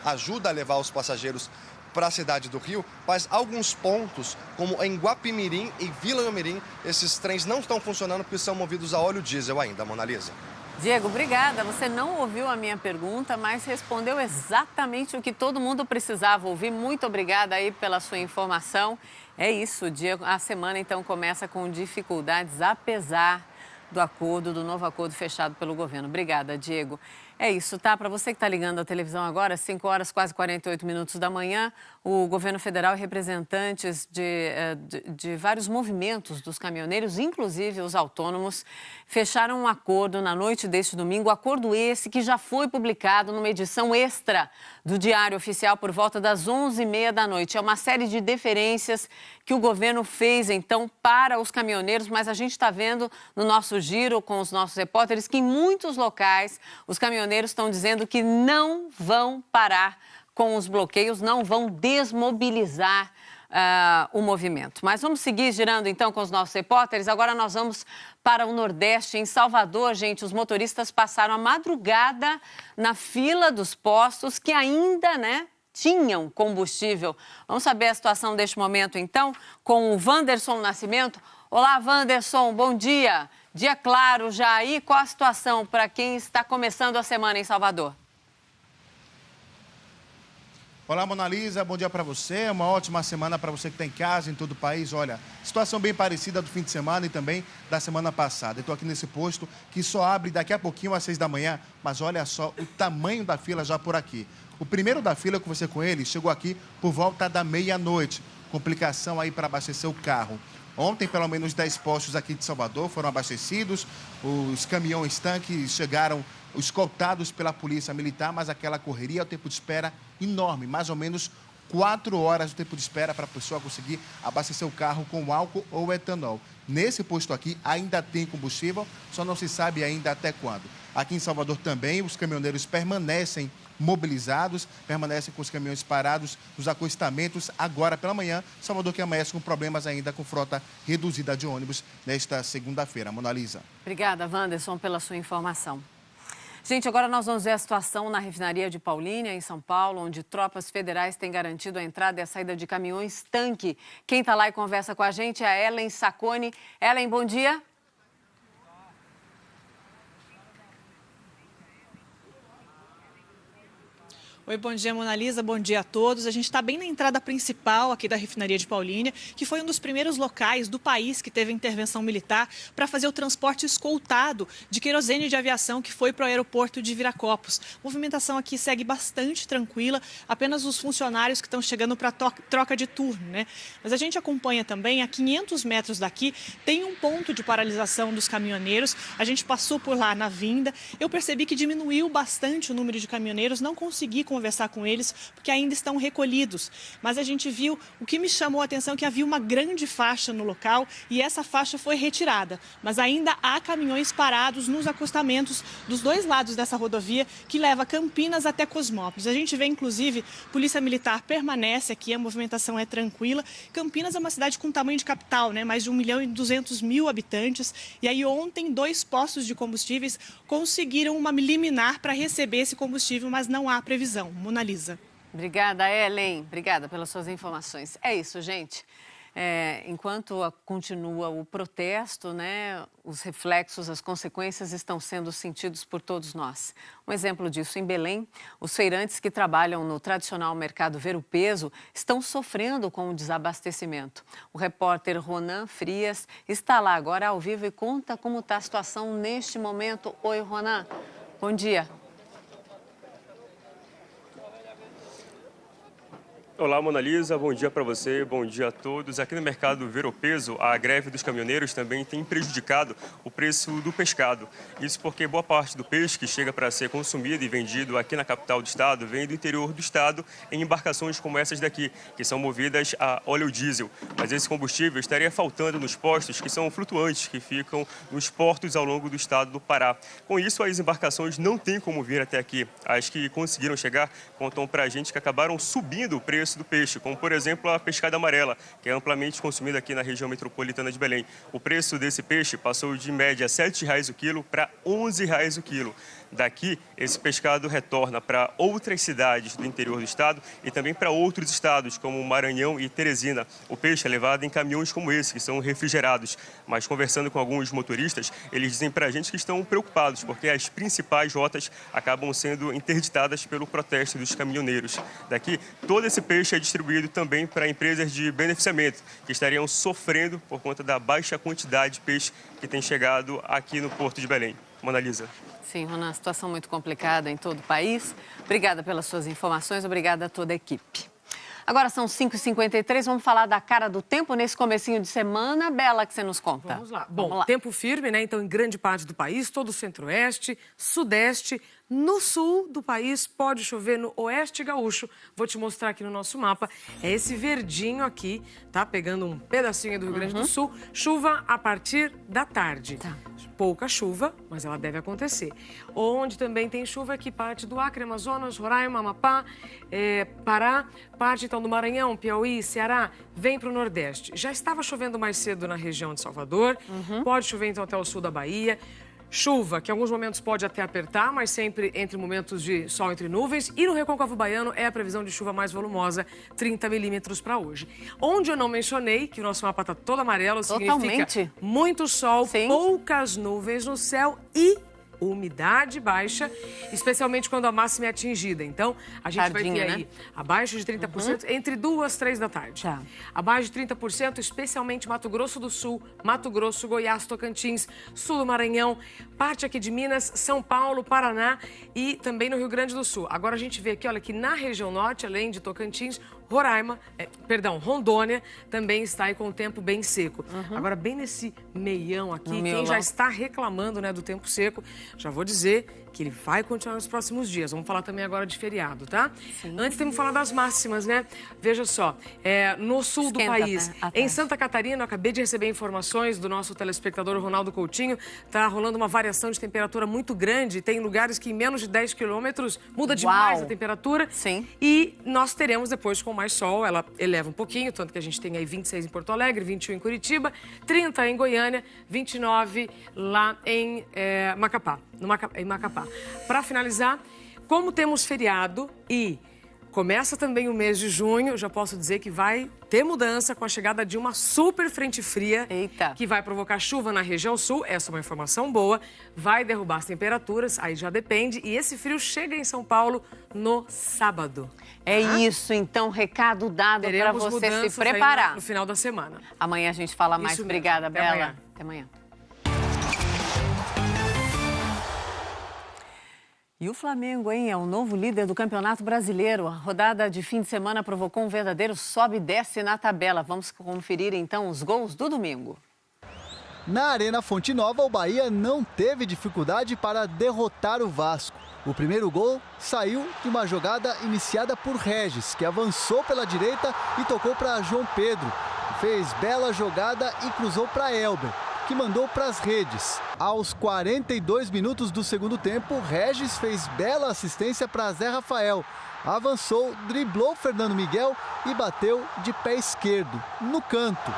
P: ajuda a levar os passageiros para a cidade do Rio, mas alguns pontos, como em Guapimirim e Vila Mirim, esses trens não estão funcionando porque são movidos a óleo diesel ainda, Mona Lisa.
A: Diego, obrigada. Você não ouviu a minha pergunta, mas respondeu exatamente o que todo mundo precisava ouvir. Muito obrigada aí pela sua informação. É isso, Diego. A semana, então, começa com dificuldades, apesar do novo acordo fechado pelo governo. Obrigada, Diego. É isso, tá? Para você que está ligando a televisão agora, 5h, quase 48 da manhã, o governo federal e representantes de vários movimentos dos caminhoneiros, inclusive os autônomos, fecharam um acordo na noite deste domingo, acordo esse que já foi publicado numa edição extra do Diário Oficial por volta das 11h30 da noite. É uma série de deferências que o governo fez, então, para os caminhoneiros, mas a gente está vendo no nosso giro com os nossos repórteres que em muitos locais os caminhoneiros estão dizendo que não vão parar com os bloqueios não vão desmobilizar o movimento. Mas vamos seguir girando então com os nossos repórteres. Agora nós vamos para o Nordeste. Em Salvador, gente, os motoristas passaram a madrugada na fila dos postos que ainda, tinham combustível. Vamos saber a situação deste momento então com o Wanderson Nascimento. Olá, Wanderson, bom dia. Dia claro já aí. Qual a situação para quem está começando a semana em Salvador?
Q: Olá, Monalisa, bom dia para você, uma ótima semana para você que está em casa, em todo o país. Olha, situação bem parecida do fim de semana e também da semana passada. Eu estou aqui nesse posto que só abre daqui a pouquinho às 6 da manhã, mas olha só o tamanho da fila já por aqui. O primeiro da fila, eu conversei com ele, chegou aqui por volta da meia-noite. Complicação aí para abastecer o carro. Ontem, pelo menos 10 postos aqui de Salvador foram abastecidos, os caminhões tanques chegaram escoltados pela polícia militar, mas aquela correria, o tempo de espera enorme, mais ou menos 4 horas de tempo de espera para a pessoa conseguir abastecer o carro com álcool ou etanol. Nesse posto aqui ainda tem combustível, só não se sabe ainda até quando. Aqui em Salvador também os caminhoneiros permanecem mobilizados, permanecem com os caminhões parados nos acostamentos. Agora pela manhã, Salvador que amanhece com problemas ainda com frota reduzida de ônibus nesta segunda-feira. Monalisa.
A: Obrigada, Wanderson, pela sua informação. Gente, agora nós vamos ver a situação na refinaria de Paulínia, em São Paulo, onde tropas federais têm garantido a entrada e a saída de caminhões-tanque. Quem está lá e conversa com a gente é a Ellen Sacconi. Ellen, bom dia.
K: Oi, bom dia, Monalisa, bom dia a todos. A gente está bem na entrada principal aqui da refinaria de Paulínia, que foi um dos primeiros locais do país que teve intervenção militar para fazer o transporte escoltado de querosene de aviação que foi para o aeroporto de Viracopos. A movimentação aqui segue bastante tranquila, apenas os funcionários que estão chegando para troca de turno, Mas a gente acompanha também, a 500 metros daqui, tem um ponto de paralisação dos caminhoneiros. A gente passou por lá na vinda. Eu percebi que diminuiu bastante o número de caminhoneiros, não consegui conversar com eles, porque ainda estão recolhidos. Mas a gente viu, o que me chamou a atenção é que havia uma grande faixa no local e essa faixa foi retirada. Mas ainda há caminhões parados nos acostamentos dos dois lados dessa rodovia que leva Campinas até Cosmópolis. A gente vê, inclusive, Polícia Militar permanece aqui, a movimentação é tranquila. Campinas é uma cidade com tamanho de capital, mais de 1.200.000 habitantes. E aí ontem, 2 postos de combustíveis conseguiram uma liminar para receber esse combustível, mas não há previsão. Monalisa.
A: Obrigada, Ellen. Obrigada pelas suas informações. É isso, gente. Enquanto continua o protesto, os reflexos, as consequências estão sendo sentidos por todos nós. Um exemplo disso, em Belém, os feirantes que trabalham no tradicional mercado Ver-o-Peso estão sofrendo com o desabastecimento. O repórter Ronan Frias está lá agora ao vivo e conta como está a situação neste momento. Oi, Ronan. Bom dia.
R: Olá, Monalisa, bom dia para você, bom dia a todos. Aqui no mercado Ver-o-Peso, a greve dos caminhoneiros também tem prejudicado o preço do pescado. Isso porque boa parte do peixe que chega para ser consumido e vendido aqui na capital do estado vem do interior do estado em embarcações como essas daqui, que são movidas a óleo diesel. Mas esse combustível estaria faltando nos postos que são flutuantes, que ficam nos portos ao longo do estado do Pará. Com isso, as embarcações não têm como vir até aqui. As que conseguiram chegar contam para a gente que acabaram subindo o preço do peixe, como por exemplo a pescada amarela, que é amplamente consumida aqui na região metropolitana de Belém. O preço desse peixe passou de média R$ 7,00 o quilo para R$ 11,00 o quilo. Daqui, esse pescado retorna para outras cidades do interior do estado e também para outros estados, como Maranhão e Teresina. O peixe é levado em caminhões como esse, que são refrigerados. Mas conversando com alguns motoristas, eles dizem para a gente que estão preocupados, porque as principais rotas acabam sendo interditadas pelo protesto dos caminhoneiros. Daqui, todo esse peixe é distribuído também para empresas de beneficiamento, que estariam sofrendo por conta da baixa quantidade de peixe que tem chegado aqui no Porto de Belém. Monalisa.
A: Sim, Ronan, situação muito complicada em todo o país. Obrigada pelas suas informações, obrigada a toda a equipe. Agora são 5h53, vamos falar da cara do tempo nesse comecinho de semana. Bela, que você nos conta.
J: Vamos lá. Bom, tempo firme, Então, em grande parte do país, todo o centro-oeste, sudeste. No sul do país, pode chover no oeste gaúcho. Vou te mostrar aqui no nosso mapa. É esse verdinho aqui, tá? Pegando um pedacinho do Rio Grande do Sul. Chuva a partir da tarde. pouca chuva, mas ela deve acontecer. Onde também tem chuva aqui, parte do Acre, Amazonas, Roraima, Amapá, Pará, parte então do Maranhão, Piauí, Ceará, vem para o Nordeste. Já estava chovendo mais cedo na região de Salvador, pode chover então até o sul da Bahia. Chuva, que em alguns momentos pode até apertar, mas sempre entre momentos de sol entre nuvens. E no Recôncavo Baiano é a previsão de chuva mais volumosa, 30 milímetros para hoje. Onde eu não mencionei, que o nosso mapa está todo amarelo, significa muito sol, poucas nuvens no céu e umidade baixa, especialmente quando a máxima é atingida. Então, a gente vai ter aí abaixo de 30% entre 2 e 3 da tarde. Abaixo de 30%, especialmente Mato Grosso do Sul, Mato Grosso, Goiás, Tocantins, sul do Maranhão, parte aqui de Minas, São Paulo, Paraná e também no Rio Grande do Sul. Agora a gente vê aqui, olha, que na região norte, além de Tocantins, Rondônia também está aí com o tempo bem seco. Agora, bem nesse meião aqui, quem já está reclamando, né, do tempo seco, já vou dizer que ele vai continuar nos próximos dias. Vamos falar também agora de feriado, tá? Antes temos que falar das máximas, né? Veja só, no sul do país, em Santa Catarina, eu acabei de receber informações do nosso telespectador Ronaldo Coutinho, tá rolando uma variação de temperatura muito grande, tem lugares que em menos de 10 quilômetros muda demais a temperatura. E nós teremos depois com mais sol, ela eleva um pouquinho, tanto que a gente tem aí 26 em Porto Alegre, 21 em Curitiba, 30 em Goiânia, 29 lá em Macapá. Em Macapá. Para finalizar, como temos feriado e começa também o mês de junho, já posso dizer que vai ter mudança com a chegada de uma super frente fria que vai provocar chuva na região sul. Essa é uma informação boa, vai derrubar as temperaturas, aí já depende. E esse frio chega em São Paulo no sábado.
A: É isso, então, recado dado para você se preparar.
J: No final da semana.
A: Amanhã a gente fala mais. Obrigada, Bela.
J: Amanhã.
A: Até amanhã. E o Flamengo, hein, é o novo líder do Campeonato Brasileiro. A rodada de fim de semana provocou um verdadeiro sobe e desce na tabela. Vamos conferir, então, os gols do domingo.
S: Na Arena Fonte Nova, o Bahia não teve dificuldade para derrotar o Vasco. O primeiro gol saiu de uma jogada iniciada por Regis, que avançou pela direita e tocou para João Pedro. Fez bela jogada e cruzou para Elber, que mandou para as redes. Aos 42 minutos do segundo tempo, Regis fez bela assistência para Zé Rafael. Avançou, driblou Fernando Miguel e bateu de pé esquerdo, no canto.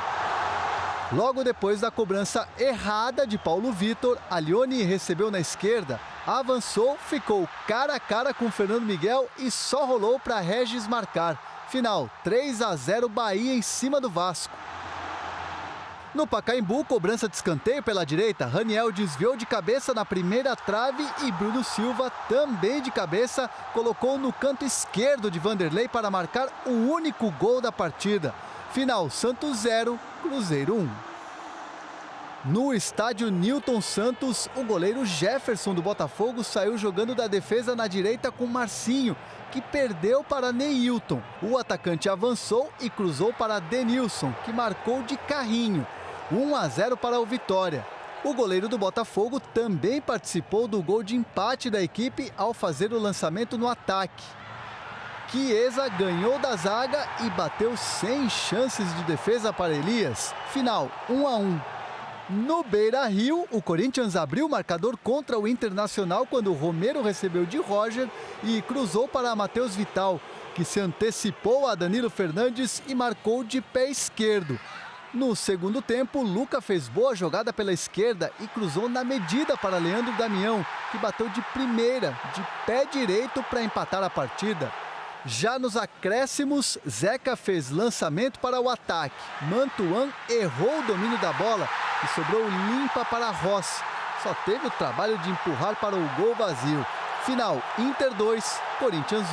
S: Logo depois da cobrança errada de Paulo Vitor, Alione recebeu na esquerda, avançou, ficou cara a cara com Fernando Miguel e só rolou para Regis marcar. Final, 3-0 Bahia em cima do Vasco. No Pacaembu, cobrança de escanteio pela direita, Raniel desviou de cabeça na primeira trave e Bruno Silva, também de cabeça, colocou no canto esquerdo de Vanderlei para marcar o único gol da partida. Final, Santos 0, Cruzeiro 1. No estádio Newton Santos, o goleiro Jefferson do Botafogo saiu jogando da defesa na direita com Marcinho, que perdeu para Neilton. O atacante avançou e cruzou para Denilson, que marcou de carrinho. 1-0 para o Vitória. O goleiro do Botafogo também participou do gol de empate da equipe ao fazer o lançamento no ataque. Chiesa ganhou da zaga e bateu sem chances de defesa para Elias. Final, 1-1. No Beira-Rio, o Corinthians abriu o marcador contra o Internacional quando o Romero recebeu de Roger e cruzou para Matheus Vital, que se antecipou a Danilo Fernandes e marcou de pé esquerdo. No segundo tempo, Luca fez boa jogada pela esquerda e cruzou na medida para Leandro Damião, que bateu de primeira, de pé direito para empatar a partida. Já nos acréscimos, Zeca fez lançamento para o ataque. Mantuan errou o domínio da bola e sobrou limpa para Rossi. Só teve o trabalho de empurrar para o gol vazio. Final, Inter 2, Corinthians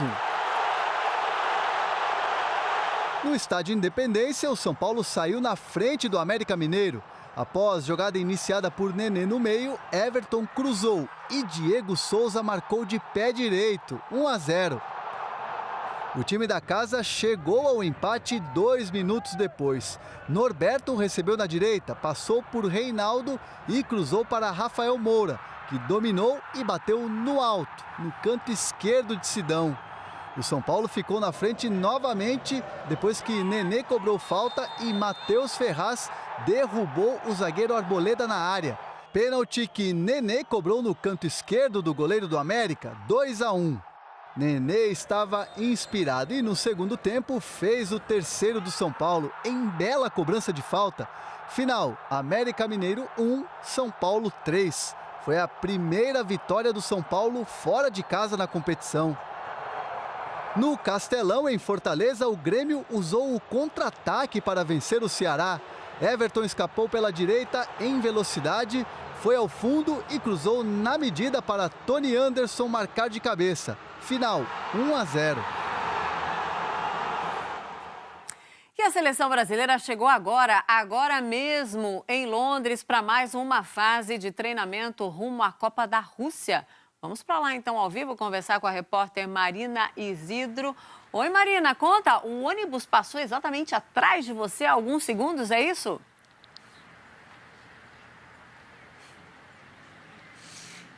S: 1. No estádio Independência, o São Paulo saiu na frente do América Mineiro. Após jogada iniciada por Nenê no meio, Everton cruzou e Diego Souza marcou de pé direito, 1-0. O time da casa chegou ao empate 2 minutos depois. Norberto recebeu na direita, passou por Reinaldo e cruzou para Rafael Moura, que dominou e bateu no alto, no canto esquerdo de Sidão. O São Paulo ficou na frente novamente depois que Nenê cobrou falta e Matheus Ferraz derrubou o zagueiro Arboleda na área. Pênalti que Nenê cobrou no canto esquerdo do goleiro do América, 2-1. Nenê estava inspirado e no segundo tempo fez o terceiro do São Paulo em bela cobrança de falta. Final, América Mineiro 1, São Paulo 3. Foi a primeira vitória do São Paulo fora de casa na competição. No Castelão, em Fortaleza, o Grêmio usou o contra-ataque para vencer o Ceará. Everton escapou pela direita em velocidade, foi ao fundo e cruzou na medida para Tony Anderson marcar de cabeça. Final, 1-0.
A: E a seleção brasileira chegou agora mesmo, em Londres, para mais uma fase de treinamento rumo à Copa da Rússia. Vamos para lá, então, ao vivo, conversar com a repórter Marina Isidro. Oi, Marina, conta, o ônibus passou exatamente atrás de você há alguns segundos, é isso?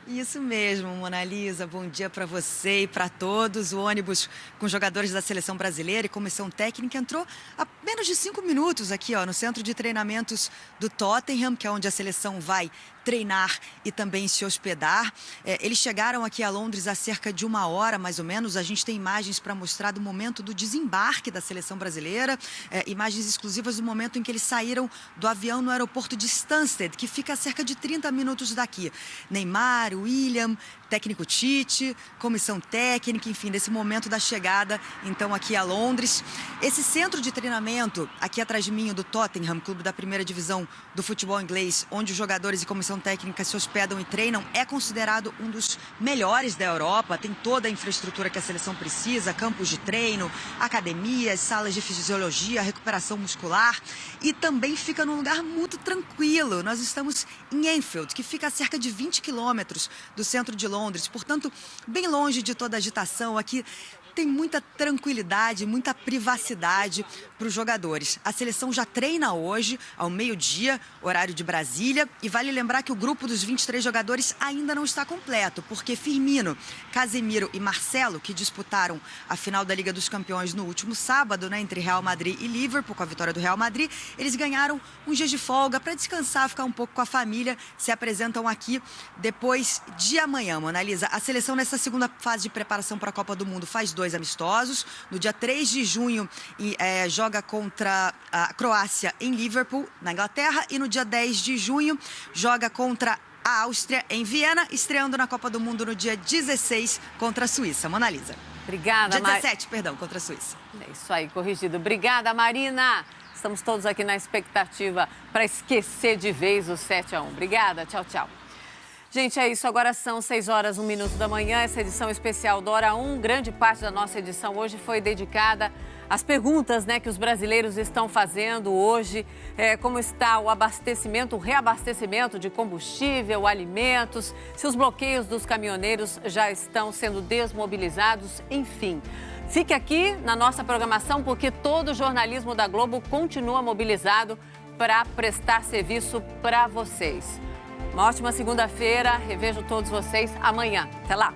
T: Isso mesmo, Mona Lisa. Bom dia para você e para todos. O ônibus com jogadores da seleção brasileira e comissão técnica entrou há menos de 5 minutos aqui, no centro de treinamentos do Tottenham, que é onde a seleção vai treinar e também se hospedar. Eles chegaram aqui a Londres há cerca de 1 hora, mais ou menos. A gente tem imagens para mostrar do momento do desembarque da seleção brasileira, imagens exclusivas do momento em que eles saíram do avião no aeroporto de Stansted, que fica a cerca de 30 minutos daqui. Neymar, William, técnico Tite, comissão técnica, enfim, desse momento da chegada, então, aqui a Londres. Esse centro de treinamento, aqui atrás de mim, do Tottenham, clube da primeira divisão do futebol inglês, onde os jogadores e comissão técnica se hospedam e treinam, é considerado um dos melhores da Europa, tem toda a infraestrutura que a seleção precisa, campos de treino, academias, salas de fisiologia, recuperação muscular, e também fica num lugar muito tranquilo. Nós estamos em Enfield, que fica a cerca de 20 quilômetros do centro de Londres, portanto, bem longe de toda a agitação. Aqui tem muita tranquilidade, muita privacidade para os jogadores. A seleção já treina hoje, ao meio-dia, horário de Brasília, e vale lembrar que o grupo dos 23 jogadores ainda não está completo, porque Firmino, Casemiro e Marcelo, que disputaram a final da Liga dos Campeões no último sábado, entre Real Madrid e Liverpool, com a vitória do Real Madrid, eles ganharam uns dias de folga para descansar, ficar um pouco com a família, se apresentam aqui depois de amanhã, Mona Lisa. A seleção, nessa segunda fase de preparação para a Copa do Mundo, faz 2 amistosos. No dia 3 de junho, joga contra a Croácia em Liverpool, na Inglaterra, e no dia 10 de junho joga contra a Áustria em Viena, estreando na Copa do Mundo no dia 16 contra a Suíça. Mona Lisa.
A: Obrigada,
T: Dia 17, perdão, contra a Suíça.
A: É isso aí, corrigido. Obrigada, Marina. Estamos todos aqui na expectativa para esquecer de vez o 7-1. Obrigada, tchau, tchau. Gente, é isso. Agora são 6 horas, 1 minuto da manhã. Essa edição especial do Hora 1, grande parte da nossa edição hoje foi dedicada às perguntas que os brasileiros estão fazendo hoje. Como está o abastecimento, o reabastecimento de combustível, alimentos, se os bloqueios dos caminhoneiros já estão sendo desmobilizados, enfim. Fique aqui na nossa programação, porque todo o jornalismo da Globo continua mobilizado para prestar serviço para vocês. Uma ótima segunda-feira. Revejo todos vocês amanhã. Até lá.